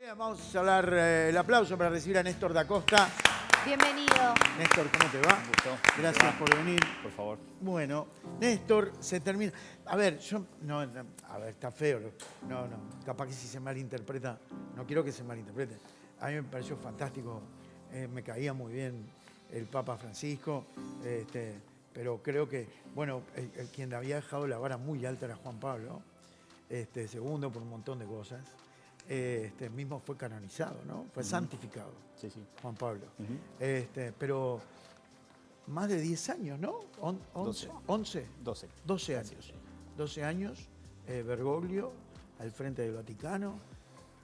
Bien, vamos a dar el aplauso para recibir a Néstor da Costa. Bienvenido. Néstor, ¿cómo te va? Un gusto. Gracias por venir. Por favor. Bueno, Néstor, se termina. A ver, a ver, está feo. No, capaz que si se malinterpreta. No quiero que se malinterprete. A mí me pareció fantástico. Me caía muy bien el Papa Francisco. Pero creo que, bueno, quien había dejado la vara muy alta era Juan Pablo. Segundo, por un montón de cosas. Mismo fue canonizado, ¿no? Fue santificado. Sí, sí. Juan Pablo. Pero más de 10 años, ¿no? 11. 12 años. 12 años, Bergoglio al frente del Vaticano.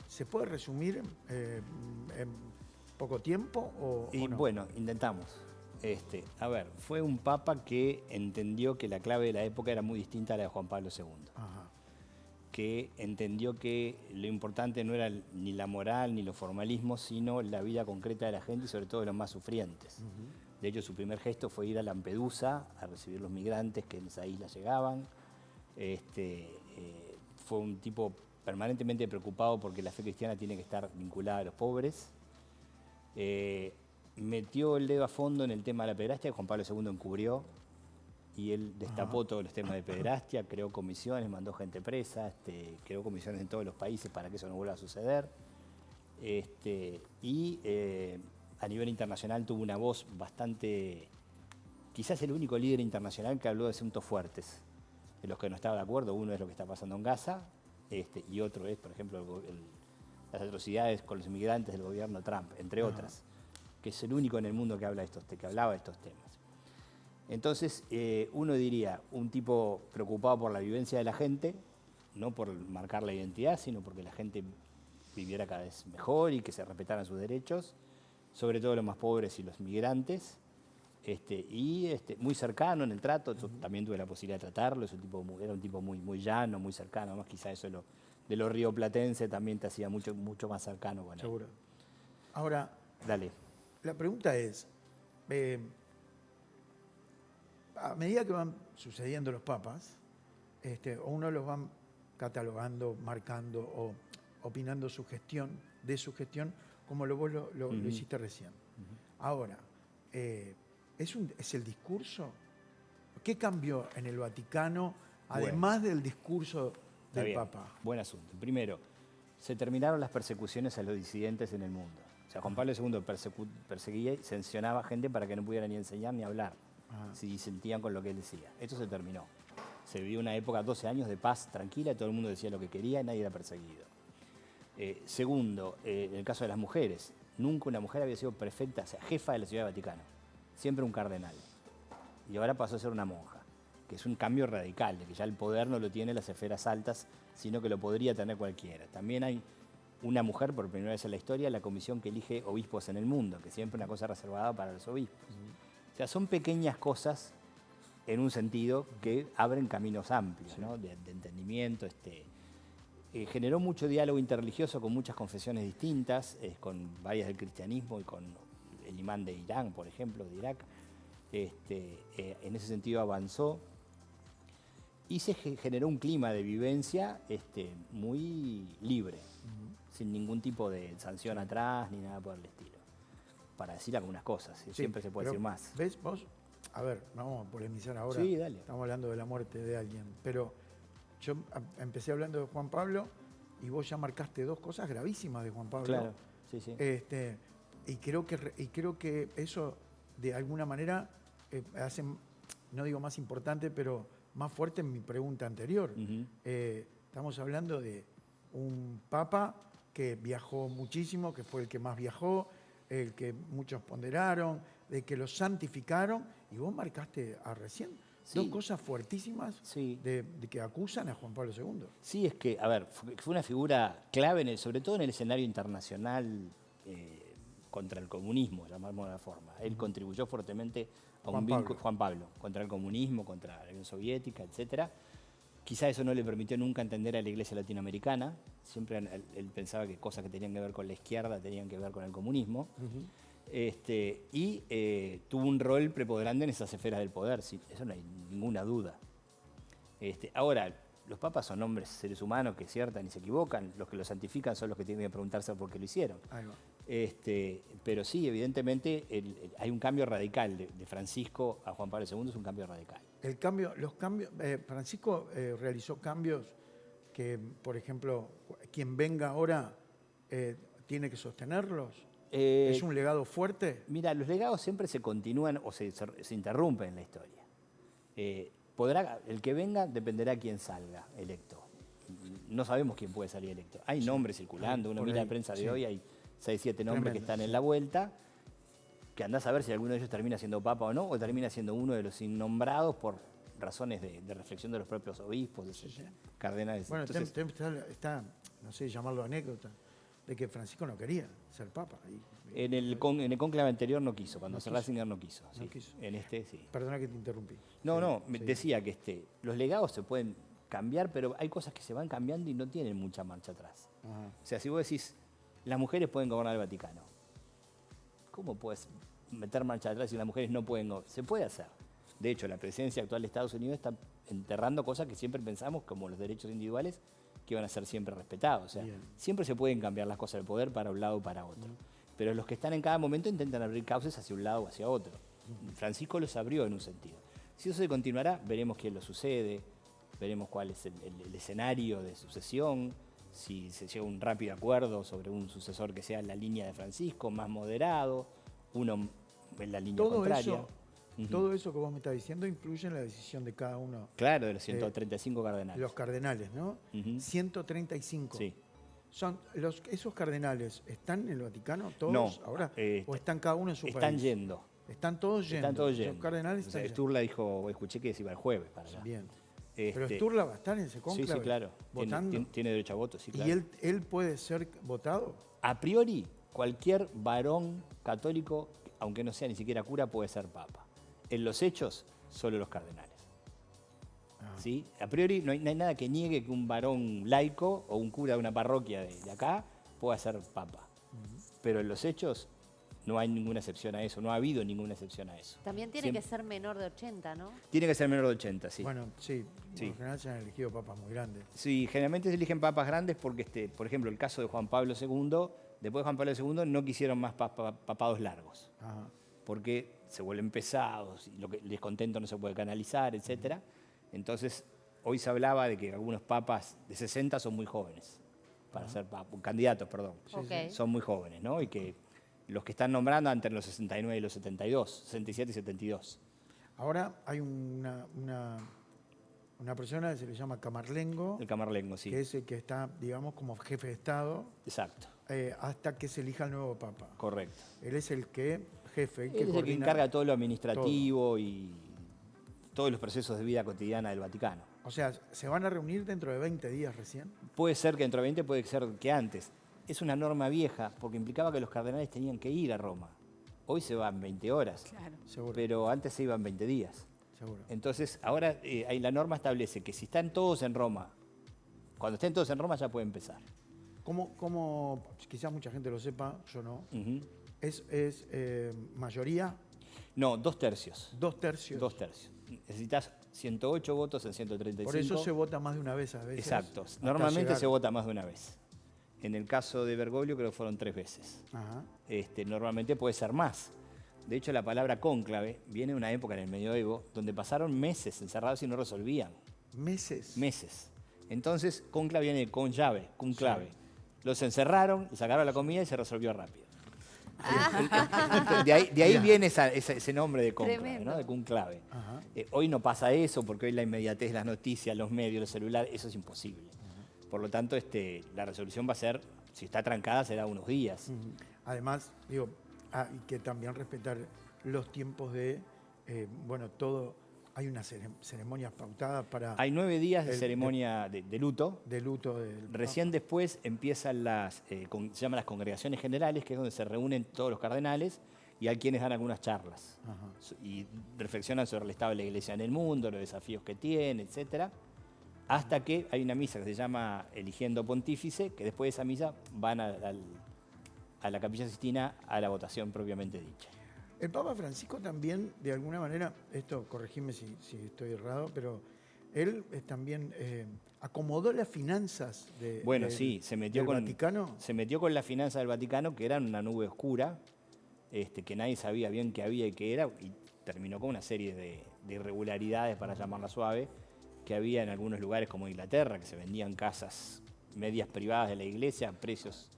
¿Se puede resumir en poco tiempo o no? Bueno, intentamos. A ver, fue un papa que entendió que la clave de la época era muy distinta a la de Juan Pablo II. Ajá. Que entendió que lo importante no era ni la moral ni los formalismos, sino la vida concreta de la gente y sobre todo de los más sufrientes. De hecho, su primer gesto fue ir a Lampedusa a recibir los migrantes que en esa isla llegaban. Fue un tipo permanentemente preocupado porque la fe cristiana tiene que estar vinculada a los pobres. Metió el dedo a fondo en el tema de la pederastia, que Juan Pablo II encubrió. Y él destapó todos los temas de pederastia, creó comisiones, mandó gente presa, creó comisiones en todos los países para que eso no vuelva a suceder. A nivel internacional tuvo una voz bastante, quizás el único líder internacional que habló de asuntos fuertes, de los que no estaba de acuerdo. Uno es lo que está pasando en Gaza, y otro es, por ejemplo, las atrocidades con los inmigrantes del gobierno Trump, entre otras, que es el único en el mundo que hablaba de estos temas. Entonces, uno diría, un tipo preocupado por la vivencia de la gente, no por marcar la identidad, sino porque la gente viviera cada vez mejor y que se respetaran sus derechos, sobre todo los más pobres y los migrantes, muy cercano en el trato. Yo también tuve la posibilidad de tratarlo, era un tipo muy llano, muy cercano. Además, quizá eso de lo rioplatense también te hacía mucho más cercano con él. Seguro. Ahora, Dale. la pregunta es, a medida que van sucediendo los papas, uno los van catalogando, marcando o opinando de su gestión, como vos lo hiciste recién. Ahora, ¿es el discurso? ¿Qué cambió en el Vaticano, además del discurso del Papa? Buen asunto. Primero, se terminaron las persecuciones a los disidentes en el mundo. O sea, Juan Pablo II perseguía y sancionaba gente para que no pudieran ni enseñar ni hablar, si disentían con lo que él decía. Esto se terminó. Se vivió una época, 12 años de paz tranquila, todo el mundo decía lo que quería y nadie era perseguido. Segundo, en el caso de las mujeres, nunca una mujer había sido prefecta, o sea, jefa de la Ciudad del Vaticano. Siempre un cardenal. Y ahora pasó a ser una monja, que es un cambio radical, de que ya el poder no lo tiene las esferas altas, sino que lo podría tener cualquiera. También hay una mujer, por primera vez en la historia, la comisión que elige obispos en el mundo, que siempre es una cosa reservada para los obispos. O sea, son pequeñas cosas en un sentido que abren caminos amplios, ¿no? de entendimiento. Generó mucho diálogo interreligioso con muchas confesiones distintas, con varias del cristianismo y con el imán de Irán, por ejemplo, de Irak. En ese sentido avanzó y se generó un clima de vivencia muy libre, sin ningún tipo de sanción atrás ni nada por el estilo. Para decir algunas cosas, siempre se puede decir más. ¿Ves vos? A ver, vamos a polemizar ahora. Sí, dale. Estamos hablando de la muerte de alguien, pero yo empecé hablando de Juan Pablo y vos ya marcaste dos cosas gravísimas de Juan Pablo. Claro, sí, sí. Y creo que eso de alguna manera hace, no digo más importante, pero más fuerte en mi pregunta anterior. Estamos hablando de un papa que viajó muchísimo, que fue el que más viajó, el que muchos ponderaron, de que lo santificaron, y vos marcaste recién dos cosas fuertísimas de que acusan a Juan Pablo II. Sí, es que, a ver, fue una figura clave, sobre todo en el escenario internacional contra el comunismo, llamémoslo de una forma. Él contribuyó fuertemente a Juan Pablo, contra el comunismo, contra la Unión Soviética, etc. Quizá eso no le permitió nunca entender a la iglesia latinoamericana. Siempre él pensaba que cosas que tenían que ver con la izquierda tenían que ver con el comunismo. Tuvo un rol preponderante en esas esferas del poder, sí, eso no hay ninguna duda. Ahora, los papas son hombres, seres humanos que aciertan y se equivocan. Los que lo santifican son los que tienen que preguntarse por qué lo hicieron. Ahí va. Pero sí, evidentemente hay un cambio radical de Francisco a Juan Pablo II, es un cambio radical. Francisco realizó cambios que, por ejemplo, quien venga ahora tiene que sostenerlos. ¿Es un legado fuerte? Mira, los legados siempre se continúan o se interrumpen en la historia. El que venga dependerá quién salga electo. No sabemos quién puede salir electo. Hay nombres circulando, uno mira la prensa de hoy, hay 6, 7 nombres que están en la vuelta, que andás a ver si alguno de ellos termina siendo papa o no, o termina siendo uno de los innombrados por razones de reflexión de los propios obispos, etc. Cardenales. Bueno, está, no sé, llamarlo anécdota, de que Francisco no quería ser papa. En el cónclave anterior no quiso, cuando Ratzinger no quiso. No quiso. En este sí. Perdona que te interrumpí. Decía que los legados se pueden cambiar, pero hay cosas que se van cambiando y no tienen mucha marcha atrás. Ajá. O sea, si vos decís, las mujeres pueden gobernar el Vaticano, ¿cómo puedes meter marcha atrás si las mujeres no pueden gobernar? Se puede hacer. De hecho, la presidencia actual de Estados Unidos está enterrando cosas que siempre pensamos, como los derechos individuales, que van a ser siempre respetados. O sea, siempre se pueden cambiar las cosas del poder para un lado o para otro. Pero los que están en cada momento intentan abrir cauces hacia un lado o hacia otro. Francisco los abrió en un sentido. Si eso se continuará, veremos quién lo sucede, veremos cuál es el escenario de sucesión, si se llega a un rápido acuerdo sobre un sucesor que sea en la línea de Francisco, más moderado, uno en la línea contraria. Todo eso que vos me estás diciendo influye en la decisión de cada uno. Claro, de los 135 cardenales. Los cardenales, ¿no? 135. Sí. ¿Esos cardenales están en el Vaticano todos no, ahora? ¿O están cada uno en su país? Están yendo. Están todos yendo. Están todos yendo. Los cardenales están yendo. Sturla dijo, escuché que se iba el jueves para allá. Bien. Pero Sturla va a estar en ese cónclave. Sí, claro. Votando. Tiene derecho a voto, sí, claro. ¿Y él puede ser votado? A priori, cualquier varón católico, aunque no sea ni siquiera cura, puede ser papa. En los hechos, solo los cardenales. ¿Sí? A priori no hay nada que niegue que un varón laico o un cura de una parroquia de acá pueda ser papa. Pero en los hechos no hay ninguna excepción a eso, no ha habido ninguna excepción a eso. También tiene que ser menor de 80, ¿no? Tiene que ser menor de 80, sí. Bueno, sí, en general se han elegido papas muy grandes. Sí, generalmente se eligen papas grandes porque, por ejemplo, el caso de Juan Pablo II, después de Juan Pablo II no quisieron más papados largos. Ajá. Porque se vuelven pesados, y el descontento no se puede canalizar, etc. Entonces, hoy se hablaba de que algunos papas de 60 son muy jóvenes, para ser candidatos, perdón. Okay. Son muy jóvenes, ¿no? Y que los que están nombrando entre los 69 y los 72, 67 y 72. Ahora hay una persona que se le llama Camarlengo. El Camarlengo, sí. Que es el que está, digamos, como jefe de Estado. Exacto. Hasta que se elija el nuevo papa. Correcto. Él es el que, jefe, Él es el que encarga todo lo administrativo y todos los procesos de vida cotidiana del Vaticano. O sea, ¿se van a reunir dentro de 20 días recién? Puede ser que dentro de 20, puede ser que antes. Es una norma vieja porque implicaba que los cardenales tenían que ir a Roma. Hoy se van 20 horas, Claro. Seguro. pero antes se iban 20 días. Seguro. Entonces, ahora la norma establece que si están todos en Roma, cuando estén todos en Roma ya puede empezar. ¿Cómo quizás mucha gente lo sepa, yo no? Uh-huh. ¿Es mayoría? No, 2 tercios. 2 tercios. 2 tercios. Necesitas 108 votos en 135. Por eso se vota más de una vez a veces. Exacto. Normalmente se vota más de una vez. En el caso de Bergoglio creo que fueron 3 veces. Ajá. Normalmente puede ser más. De hecho, la palabra cónclave viene de una época en el medioevo donde pasaron meses encerrados y no resolvían. ¿Meses? Meses. Entonces, cónclave viene con llave, conclave. Sí. Los encerraron, sacaron la comida y se resolvió rápido. De ahí viene ese nombre de cónclave, ¿no? De conclave. Hoy no pasa eso porque hoy la inmediatez de las noticias, los medios, los celulares, eso es imposible. Por lo tanto, la resolución va a ser, si está trancada, será unos días. Además, digo, hay que también respetar los tiempos de, todo, hay unas ceremonias pautadas para... Hay 9 días de ceremonia de luto. De luto del Recién Papa. Después empiezan se llaman las congregaciones generales, que es donde se reúnen todos los cardenales y hay quienes dan algunas charlas. Ajá. Y reflexionan sobre el estado de la Iglesia en el mundo, los desafíos que tiene, etcétera. Hasta que hay una misa que se llama Eligiendo Pontífice, que después de esa misa van a la Capilla Sixtina a la votación propiamente dicha. El Papa Francisco también, de alguna manera, esto corregime si estoy errado, pero él también acomodó las finanzas Bueno, sí, se metió del con Vaticano. se metió con las finanzas del Vaticano, que eran una nube oscura, que nadie sabía bien qué había y qué era, y terminó con una serie de irregularidades, para llamarla suave, que había en algunos lugares como Inglaterra, que se vendían casas medias privadas de la iglesia a precios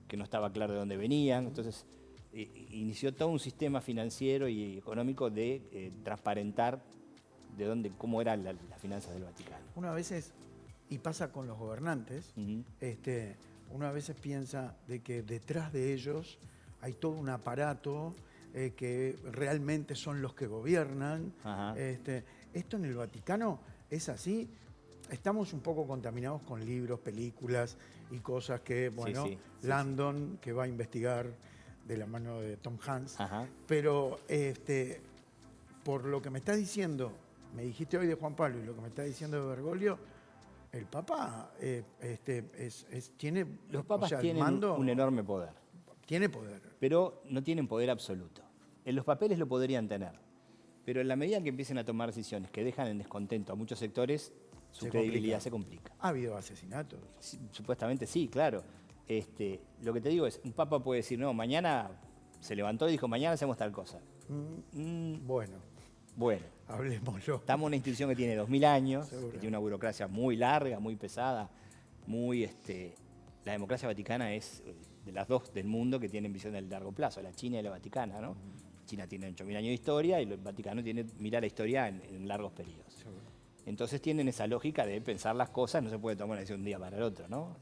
que no estaba claro de dónde venían. Entonces, inició todo un sistema financiero y económico de transparentar cómo eran las finanzas del Vaticano. Una veces, y pasa con los gobernantes, uno a veces piensa de que detrás de ellos hay todo un aparato que realmente son los que gobiernan. Ajá. Esto en el Vaticano es así. Estamos un poco contaminados con libros, películas y cosas que, bueno, Landon, que va a investigar de la mano de Tom Hanks. Ajá. Pero por lo que me estás diciendo, me dijiste hoy de Juan Pablo y lo que me estás diciendo de Bergoglio, el Papa tiene... Los papas tienen un enorme poder. Tiene poder. Pero no tienen poder absoluto. En los papeles lo podrían tener. Pero en la medida que empiecen a tomar decisiones que dejan en descontento a muchos sectores, su credibilidad se complica. ¿Ha habido asesinatos? Sí, supuestamente sí, claro. Lo que te digo es, un papa puede decir, no, mañana se levantó y dijo, mañana hacemos tal cosa. Bueno. Hablemoslo. Estamos en una institución que tiene 2000 años, que tiene una burocracia muy larga, muy pesada, la democracia vaticana es de las dos del mundo que tienen visión del largo plazo, la China y la Vaticana, ¿no? China tiene 8000 años de historia y el Vaticano mira la historia en largos periodos. Entonces tienen esa lógica de pensar las cosas, no se puede tomar una decisión de un día para el otro, ¿no?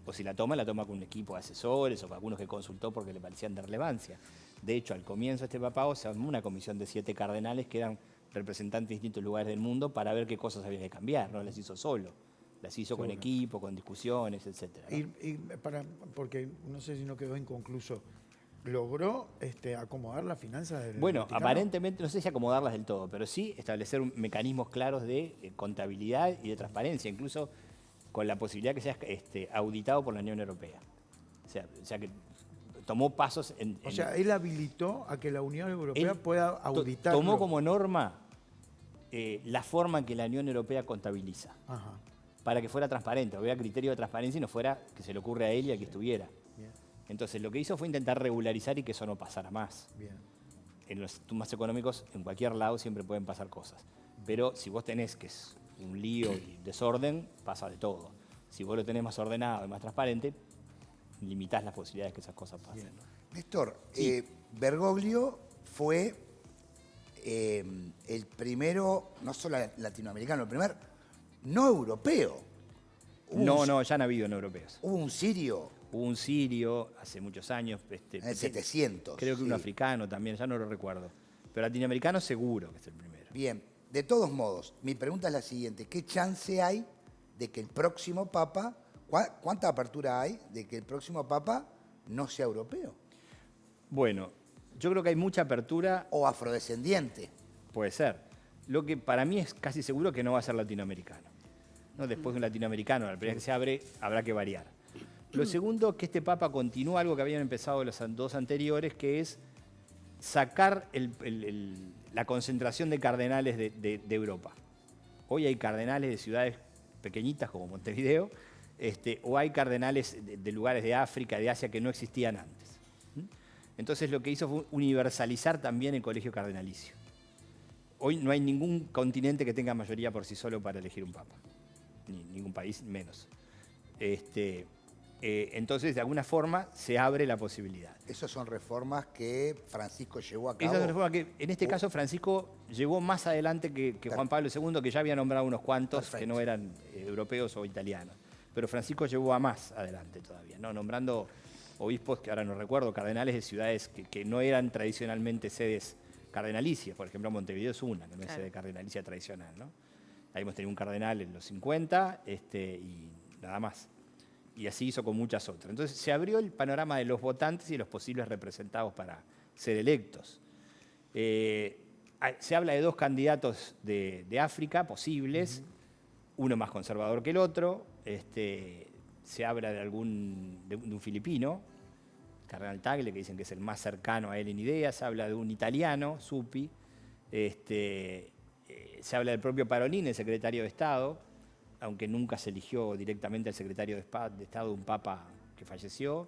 O si la toma con un equipo de asesores o con algunos que consultó porque le parecían de relevancia. De hecho, al comienzo de este papado se armó una comisión de 7 cardenales que eran representantes de distintos lugares del mundo para ver qué cosas había que cambiar, no las hizo solo. Las hizo con equipo, con discusiones, etc. ¿no? Porque no sé si no quedó inconcluso, ¿logró acomodar las finanzas del Vaticano? Aparentemente, no sé si acomodarlas del todo, pero sí establecer mecanismos claros de contabilidad y de transparencia, incluso con la posibilidad que sea auditado por la Unión Europea. O sea que tomó pasos O sea, él habilitó a que la Unión Europea pueda auditarlo. Tomó como norma la forma en que la Unión Europea contabiliza. Ajá. Para que fuera transparente, hubiera criterio de transparencia y no fuera que se le ocurre a él y a que estuviera. Bien. Entonces lo que hizo fue intentar regularizar y que eso no pasara más. Bien. En los temas económicos, en cualquier lado siempre pueden pasar cosas. Pero si vos tenés que es un lío y desorden, pasa de todo. Si vos lo tenés más ordenado y más transparente, limitás las posibilidades de que esas cosas pasen. Néstor, sí. Bergoglio fue el primero, no solo latinoamericano, el primer no europeo. No, ya han habido no europeos. Hubo un sirio. Hubo un sirio hace muchos años. En el 700. Creo que un africano también, ya no lo recuerdo. Pero latinoamericano seguro que es el primero. Bien, de todos modos, mi pregunta es la siguiente. ¿Qué chance hay de que el próximo Papa, cuánta apertura hay de que el próximo Papa no sea europeo? Bueno, yo creo que hay mucha apertura. O afrodescendiente. Puede ser. Lo que para mí es casi seguro que no va a ser latinoamericano. ¿No? Después de un latinoamericano, la primera vez que se abre, habrá que variar. Lo segundo, que este Papa continúa algo que habían empezado los dos anteriores, que es sacar la concentración de cardenales de Europa. Hoy hay cardenales de ciudades pequeñitas como Montevideo, o hay cardenales de lugares de África, de Asia, que no existían antes. Entonces lo que hizo fue universalizar también el colegio cardenalicio. Hoy no hay ningún continente que tenga mayoría por sí solo para elegir un papa, ni ningún país menos. Entonces, de alguna forma, se abre la posibilidad. Esas son reformas que Francisco llevó a cabo. Esas son reformas que, en este caso, Francisco llevó más adelante que Juan Pablo II, que ya había nombrado unos cuantos. Perfecto. Que no eran europeos o italianos. Pero Francisco llevó a más adelante todavía, ¿no? Nombrando obispos, que ahora no recuerdo, cardenales de ciudades que no eran tradicionalmente sedes cardenalicias. Por ejemplo, Montevideo es una, que no es sede cardenalicia tradicional, ¿no? Ahí hemos tenido un cardenal en los 50 y nada más. Y así hizo con muchas otras. Entonces se abrió el panorama de los votantes y los posibles representados para ser electos. Se habla de 2 candidatos de África posibles, uno más conservador que el otro. Se habla de un filipino, Cardenal Tagle, que dicen que es el más cercano a él en ideas. Se habla de un italiano, Zuppi, Se habla del propio Parolin, el secretario de Estado, aunque nunca se eligió directamente al secretario de Estado de un papa que falleció.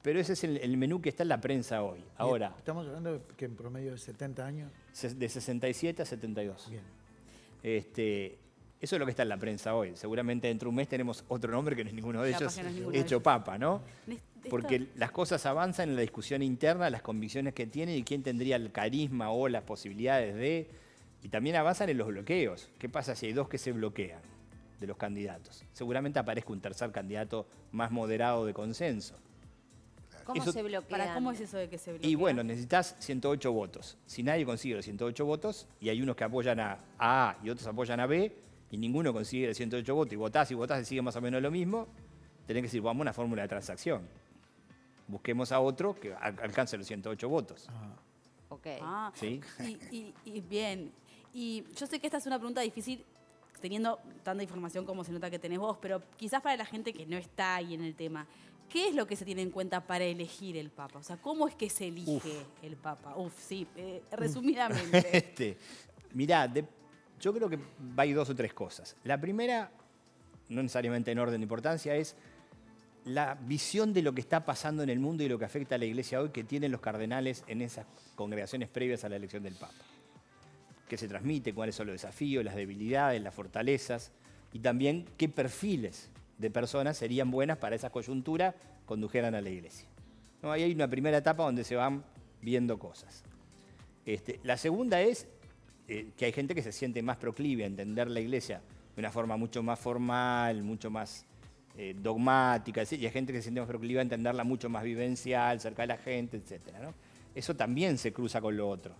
Pero ese es el menú que está en la prensa hoy. Ahora, Estamos hablando de que en promedio de 70 años. de 67 a 72. Bien. Eso es lo que está en la prensa hoy. Seguramente dentro de un mes tenemos otro nombre que no es ninguno de Capaz ellos, que no es ninguno de hecho ellos. papa, ¿no? Esto- Porque las cosas avanzan en la discusión interna, las convicciones que tienen y quién tendría el carisma o las posibilidades de... Y también avanzan en los bloqueos. ¿Qué pasa si hay dos que se bloquean de los candidatos? Seguramente aparezca un tercer candidato más moderado de consenso. ¿Cómo Eso- se bloquean? ¿Para cómo es eso de que se bloquea? Y bueno, necesitas 108 votos. Si nadie consigue los 108 votos, y hay unos que apoyan a A y otros apoyan a B, y ninguno consigue los 108 votos, y votás y sigue más o menos lo mismo, tenés que decir, vamos a una fórmula de transacción. Busquemos a otro que alcance los 108 votos. Ok. Ah, ¿Sí? y bien. Y yo sé que esta es una pregunta difícil teniendo tanta información como se nota que tenés vos, pero quizás para la gente que no está ahí en el tema, ¿qué es lo que se tiene en cuenta para elegir el Papa? O sea, ¿cómo es que se elige el Papa? Sí, resumidamente. Mirá, yo creo que hay dos o tres cosas. La primera, no necesariamente en orden de importancia, es la visión de lo que está pasando en el mundo y lo que afecta a la Iglesia hoy que tienen los cardenales en esas congregaciones previas a la elección del Papa. ¿Qué se transmite? ¿Cuáles son los desafíos, las debilidades, las fortalezas? Y también qué perfiles de personas serían buenas para esa coyuntura condujeran a la Iglesia. ¿No? Ahí hay una primera etapa donde se van viendo cosas. La segunda es que hay gente que se siente más proclive a entender la Iglesia de una forma mucho más formal, mucho más dogmática, y hay gente que se siente más proclive a entenderla mucho más vivencial, cerca de la gente, etc. ¿no? Eso también se cruza con lo otro.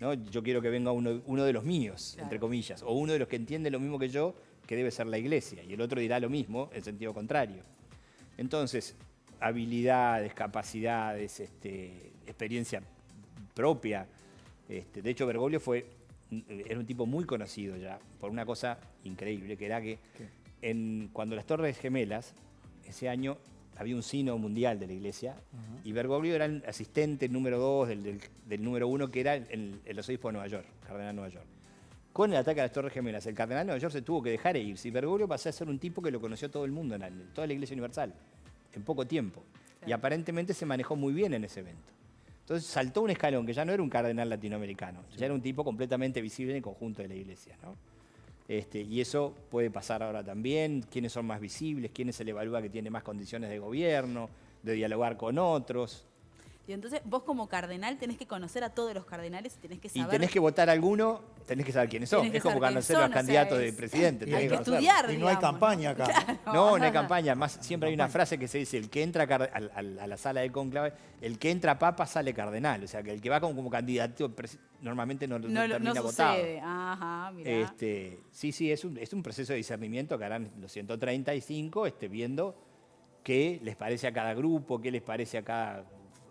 ¿No? Yo quiero que venga uno de los míos, Claro. entre comillas, o uno de los que entiende lo mismo que yo, que debe ser la Iglesia, y el otro dirá lo mismo en sentido contrario. Entonces, habilidades, capacidades, experiencia propia. De hecho, Bergoglio era un tipo muy conocido ya por una cosa increíble, que era que cuando las Torres Gemelas, ese año había un sínodo mundial de la Iglesia, y Bergoglio era el asistente número 2 del número 1, que era el arzobispo de Nueva York, cardenal de Nueva York. Con el ataque a las Torres Gemelas, el cardenal de Nueva York se tuvo que dejar irse, y Bergoglio pasó a ser un tipo que lo conoció todo el mundo, en toda la Iglesia Universal, en poco tiempo. Y aparentemente se manejó muy bien en ese evento. Entonces saltó un escalón, que ya no era un cardenal latinoamericano, ya era un tipo completamente visible en el conjunto de la Iglesia, ¿no? Y eso puede pasar ahora también, quiénes son más visibles, quiénes se le evalúa que tiene más condiciones de gobierno, de dialogar con otros. Y entonces vos como cardenal tenés que conocer a todos los cardenales y tenés que Y saber... tenés que votar a alguno, tenés que saber quiénes son. Tenés que Es como saber conocer quiénes a los son, o sea, candidatos de presidente. y tenés Hay que conocerlos. estudiar, Y no hay digamos, campaña acá. No hay campaña. Más siempre hay una frase que se dice, el que entra a la sala de cónclave, el que entra papa sale cardenal. O sea, que el que va como candidato normalmente no termina votado. sucede. Ajá, mirá. Sí, es un proceso de discernimiento que harán los 135, viendo qué les parece a cada grupo, qué les parece a cada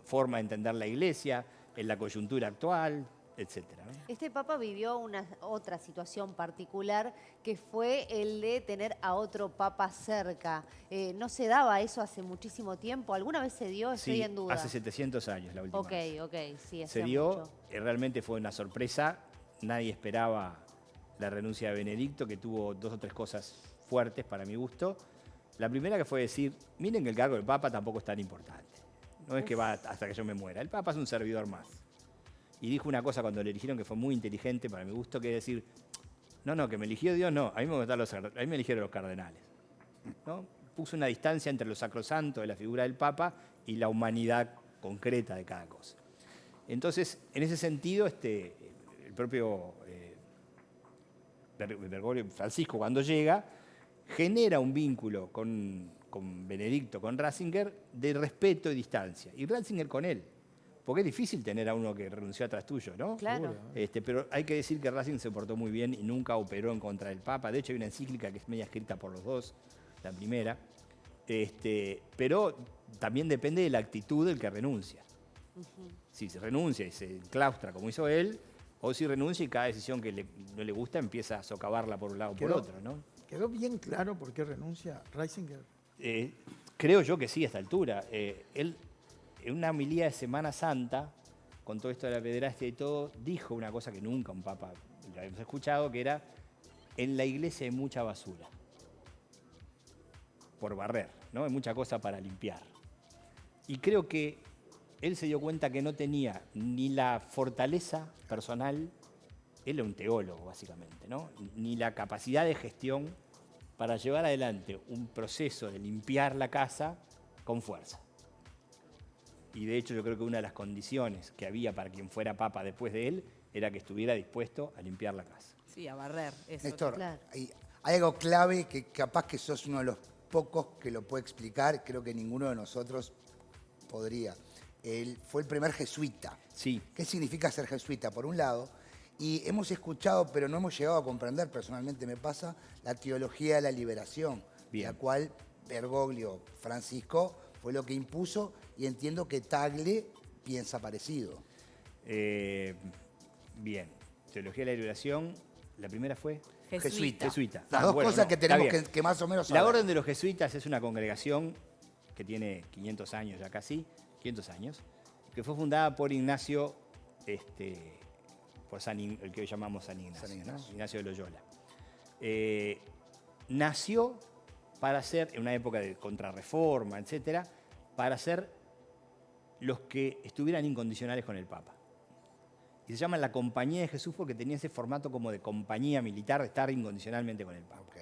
forma de entender la Iglesia, en la coyuntura actual, etcétera, ¿no? Este papa vivió otra situación particular que fue el de tener a otro papa cerca. ¿No se daba eso hace muchísimo tiempo? ¿Alguna vez se dio? Estoy en duda. Hace 700 años la última Ok, vez. sí, Se hacía dio, mucho. realmente fue una sorpresa, nadie esperaba la renuncia de Benedicto, que tuvo dos o tres cosas fuertes para mi gusto. La primera que fue decir, miren que el cargo del papa tampoco es tan importante. No es que va hasta que yo me muera. El Papa es un servidor más. Y dijo una cosa cuando le eligieron que fue muy inteligente para mi gusto, que es decir, no, que me eligió Dios, no, a mí me eligieron los cardenales. ¿No? Puso una distancia entre lo sacrosanto de la figura del Papa y la humanidad concreta de cada cosa. Entonces, en ese sentido, el propio Bergoglio, Francisco, cuando llega, genera un vínculo con Benedicto, con Ratzinger, de respeto y distancia. Y Ratzinger con él. Porque es difícil tener a uno que renunció atrás tuyo, ¿no? Claro. Pero hay que decir que Ratzinger se portó muy bien y nunca operó en contra del Papa. De hecho, hay una encíclica que es media escrita por los dos, la primera. Pero también depende de la actitud del que renuncia. Si se renuncia y se enclaustra como hizo él, o si renuncia y cada decisión que no le gusta empieza a socavarla por un lado o por otro, ¿no? ¿Quedó bien claro por qué renuncia Ratzinger? Creo yo que sí, a esta altura. Él, en una homilía de Semana Santa, con todo esto de la pederastia y todo, dijo una cosa que nunca un papa lo habíamos escuchado, que era, en la iglesia hay mucha basura por barrer, ¿no? Hay mucha cosa para limpiar. Y creo que él se dio cuenta que no tenía ni la fortaleza personal, él era un teólogo básicamente, ¿no? Ni la capacidad de gestión para llevar adelante un proceso de limpiar la casa con fuerza. Y de hecho yo creo que una de las condiciones que había para quien fuera papa después de él era que estuviera dispuesto a limpiar la casa. Sí, a barrer. Eso. Néstor, Claro. hay algo clave que capaz que sos uno de los pocos que lo puede explicar, creo que ninguno de nosotros podría. Él fue el primer jesuita. Sí. ¿Qué significa ser jesuita? Por un lado, y hemos escuchado, pero no hemos llegado a comprender, personalmente me pasa, la teología de la liberación, Bien. la cual Bergoglio, Francisco, fue lo que impuso, y entiendo que Tagle piensa parecido. Bien. Teología de la liberación, la primera fue Jesuita. jesuita. Las dos Bueno, cosas no, que está tenemos bien. que más o menos La saber. Orden de los Jesuitas es una congregación que tiene 500 años ya casi, 500 años, que fue fundada por Ignacio, por el que hoy llamamos San Ignacio, San Ignacio. ¿no? Ignacio de Loyola. Nació para ser, en una época de contrarreforma, etcétera, para ser los que estuvieran incondicionales con el Papa. Y se llama la Compañía de Jesús porque tenía ese formato como de compañía militar, de estar incondicionalmente con el Papa. Ok.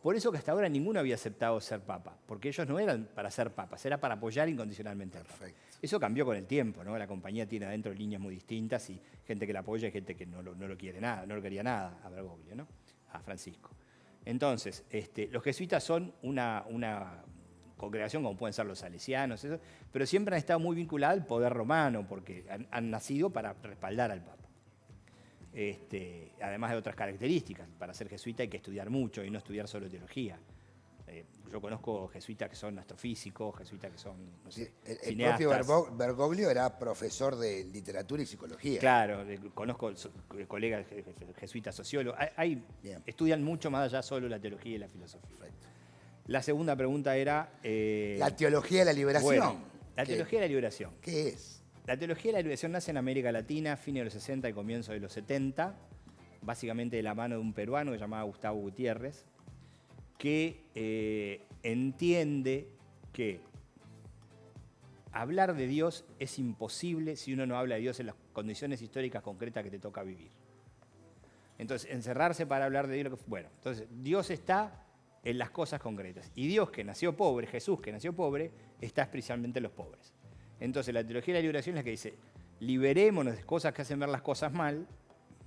Por eso que hasta ahora ninguno había aceptado ser papa, porque ellos no eran para ser papas, era para apoyar incondicionalmente al papa. Perfecto. Eso cambió con el tiempo, ¿no? La compañía tiene adentro líneas muy distintas y gente que la apoya y gente que no lo quiere nada, no lo quería nada a Bergoglio, ¿no? A Francisco. Entonces, los jesuitas son una congregación como pueden ser los salesianos, eso, pero siempre han estado muy vinculados al poder romano, porque han nacido para respaldar al papa. Además de otras características. Para ser jesuita hay que estudiar mucho y no estudiar solo teología. Yo conozco jesuitas que son astrofísicos, jesuitas que son, no sé, El cineastas. propio Bergoglio era profesor de literatura y psicología. Claro, conozco colegas jesuitas sociólogos. Bien. Estudian mucho más allá solo la teología y la filosofía. Perfecto. La segunda pregunta era... La teología de la liberación. bueno, la teología de la liberación. ¿Qué es? La teología de la liberación nace en América Latina, fines de los 60 y comienzos de los 70, básicamente de la mano de un peruano que se llamaba Gustavo Gutiérrez, que entiende que hablar de Dios es imposible si uno no habla de Dios en las condiciones históricas concretas que te toca vivir. Entonces, encerrarse para hablar de Dios, bueno, entonces Dios está en las cosas concretas. Y Dios que nació pobre, Jesús que nació pobre, está especialmente en los pobres. Entonces la teología de la liberación es la que dice, liberémonos de cosas que hacen ver las cosas mal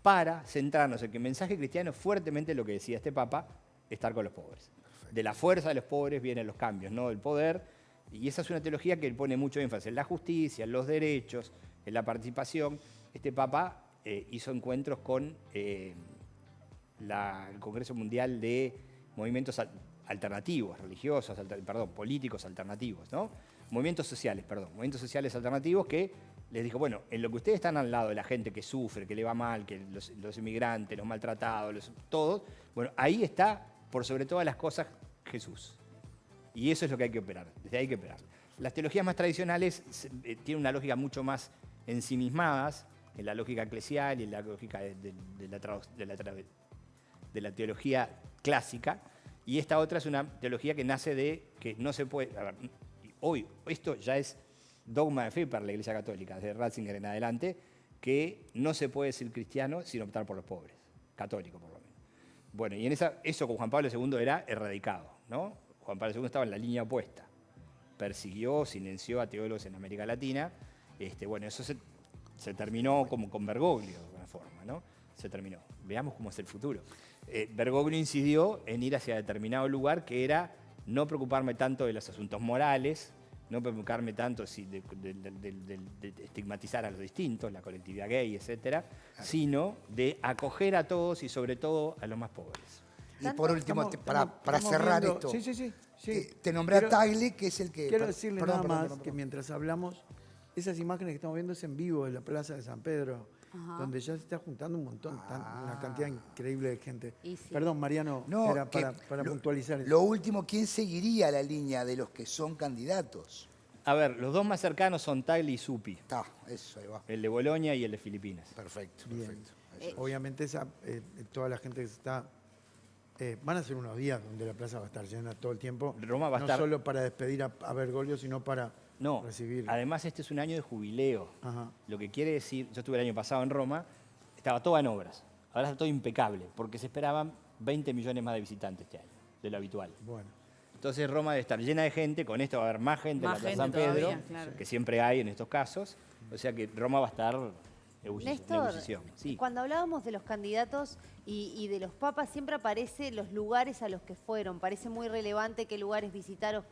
para centrarnos en que el mensaje cristiano es fuertemente lo que decía este Papa, estar con los pobres. Perfecto. De la fuerza de los pobres vienen los cambios, no del poder. Y esa es una teología que pone mucho énfasis en la justicia, en los derechos, en la participación. Este Papa hizo encuentros con el Congreso Mundial de Movimientos Alternativos, religiosos, políticos alternativos, ¿no? Movimientos sociales alternativos que les dijo, bueno, en lo que ustedes están al lado de la gente que sufre, que le va mal, que los inmigrantes, los maltratados, todos, bueno, ahí está, por sobre todas las cosas, Jesús. Y eso es lo que hay que operar, desde ahí hay que operar. Las teologías más tradicionales tienen una lógica mucho más ensimismadas, en la lógica eclesial y en la lógica de la teología clásica, y esta otra es una teología que nace de que no se puede... A ver, hoy esto ya es dogma de fe para la Iglesia Católica, desde Ratzinger en adelante, que no se puede ser cristiano sin optar por los pobres, católico por lo menos. Bueno, y en eso con Juan Pablo II era erradicado, ¿no? Juan Pablo II estaba en la línea opuesta, persiguió, silenció a teólogos en América Latina, bueno, eso se terminó como con Bergoglio, de alguna forma, ¿no? Se terminó. Veamos cómo es el futuro. Bergoglio incidió en ir hacia determinado lugar que era no preocuparme tanto de los asuntos morales, no preocuparme tanto de estigmatizar a los distintos, la colectividad gay, etcétera, sino de acoger a todos y sobre todo a los más pobres. Y por último, para Estamos cerrar viendo- esto, Sí. te nombré a Quiero- Tagle, que es el que... Quiero decirle Perdón, nada perdón, más perdón, que perdón. mientras hablamos, esas imágenes que estamos viendo es en vivo de la Plaza de San Pedro, donde ya se está juntando un montón, una cantidad increíble de gente. Y sí. Perdón, Mariano, No, era para puntualizar eso. Lo último, ¿quién seguiría la línea de los que son candidatos? A ver, los dos más cercanos son Tagle y Supi, Está, eso, ahí va. el de Bolonia y el de Filipinas. Perfecto, Bien. perfecto. Eso. Obviamente toda la gente que está... van a ser unos días donde la plaza va a estar llena todo el tiempo. Roma va a no estar- solo para despedir a Bergoglio, sino para No, recibir... además este es un año de jubileo. Ajá. Lo que quiere decir, yo estuve el año pasado en Roma, estaba todo en obras. Ahora está todo impecable, porque se esperaban 20 millones más de visitantes este año, de lo habitual. Bueno, Entonces Roma debe estar llena de gente, con esto va a haber más gente Más en la Plaza San gente Pedro, todavía, claro. que siempre hay en estos casos. O sea que Roma va a estar en Néstor, ebullición. Sí. cuando hablábamos de los candidatos y de los papas, siempre aparece los lugares a los que fueron. Parece muy relevante qué lugares visitaron,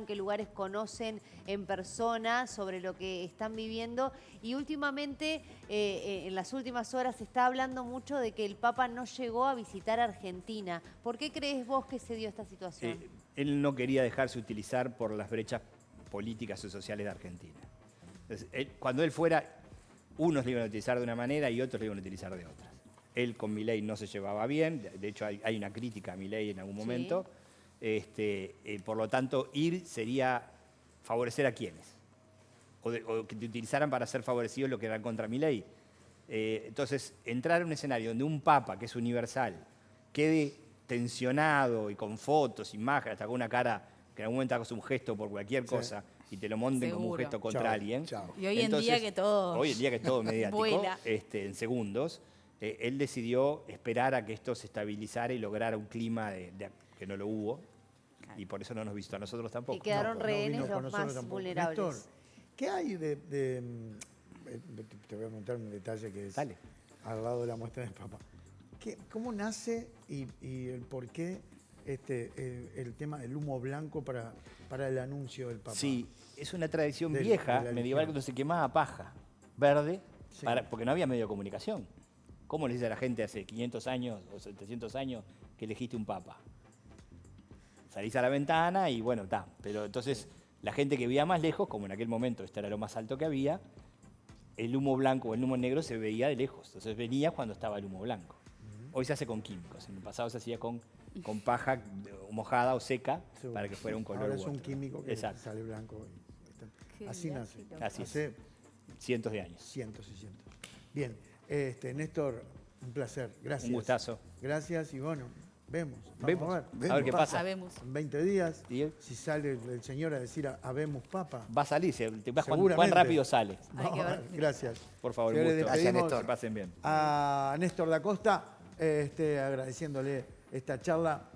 qué lugares conocen en persona sobre lo que están viviendo. Y últimamente, en las últimas horas, se está hablando mucho de que el Papa no llegó a visitar Argentina. ¿Por qué crees vos que se dio esta situación? Él no quería dejarse utilizar por las brechas políticas o sociales de Argentina. Entonces, cuando él fuera, unos le iban a utilizar de una manera y otros le iban a utilizar de otras. Él con Milei no se llevaba bien, de hecho hay una crítica a Milei en algún momento. Por lo tanto, ir sería favorecer a quienes, o que te utilizaran para ser favorecidos los que eran contra Milei. Entonces, entrar en un escenario donde un papa, que es universal, quede tensionado y con fotos, imágenes, hasta con una cara que en algún momento hagas un gesto por cualquier cosa y te lo monten como un Seguro. gesto contra Chao, alguien. chao. Y hoy en día que todo Hoy en día que todo mediático, vuela. en segundos, él decidió esperar a que esto se estabilizara y lograra un clima que no lo hubo. Y por eso no nos visitó a nosotros tampoco. Y quedaron no rehenes vino con los nosotros más tampoco. vulnerables. Néstor, ¿qué hay te voy a contar un detalle que es Dale. al lado de la muestra del Papa? ¿Cómo nace y el por qué el tema del humo blanco para el anuncio del Papa? Sí, es una tradición De vieja, la medieval, religión. cuando se quemaba paja verde, Sí. porque no había medio de comunicación. ¿Cómo le dice a la gente hace 500 años o 700 años que elegiste un papa? Salís a la ventana y bueno, está. Pero entonces la gente que vivía más lejos, como en aquel momento este era lo más alto que había, el humo blanco o el humo negro se veía de lejos. Entonces venía cuando estaba el humo blanco. Hoy se hace con químicos. En el pasado se hacía con paja mojada o seca Seguro. para que fuera un color. Ahora u es un otro. químico que Exacto. sale blanco. Qué Así viaje, nace. loco. Así es. Hace Cientos de años. cientos y cientos. Bien, Néstor, un placer. Gracias. Un gustazo. Gracias y bueno, vemos. Vemos. A ver. A ver qué pasa. Sabemos. En 20 días, ¿Y él? si sale el señor a decir habemos Papa. Va a salir, te vas cuán Seguramente. rápido sale. Hay que ver. Gracias. Por favor, Señores, gusto. Gracias, despedimos Néstor. Que pasen bien. a Néstor da Costa, agradeciéndole esta charla.